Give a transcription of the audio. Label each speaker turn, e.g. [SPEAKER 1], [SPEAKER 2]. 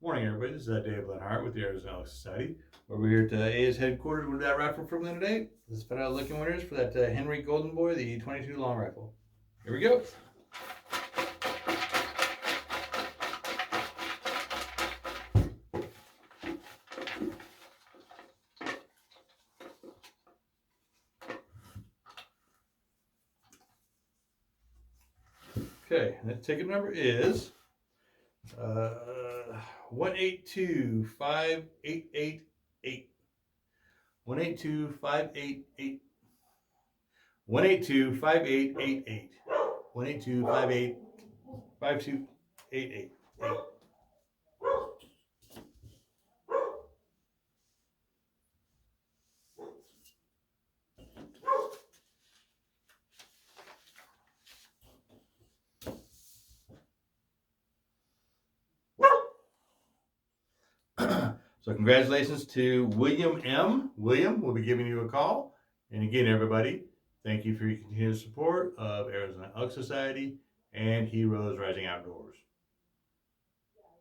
[SPEAKER 1] Morning, everybody. This is Dave Lenhart with the AES and HRO Society. We're here at AES headquarters with that rifle for Brooklyn today. Let's find out looking winners for that Henry Golden Boy, the 22 long rifle. Here we go. Okay, and that ticket number is 1825888. 1825888. 1825888. 182585288. So congratulations to William M. William will be giving you a call. And again, everybody, thank you for your continued support of Arizona Elk Society and Heroes Rising Outdoors.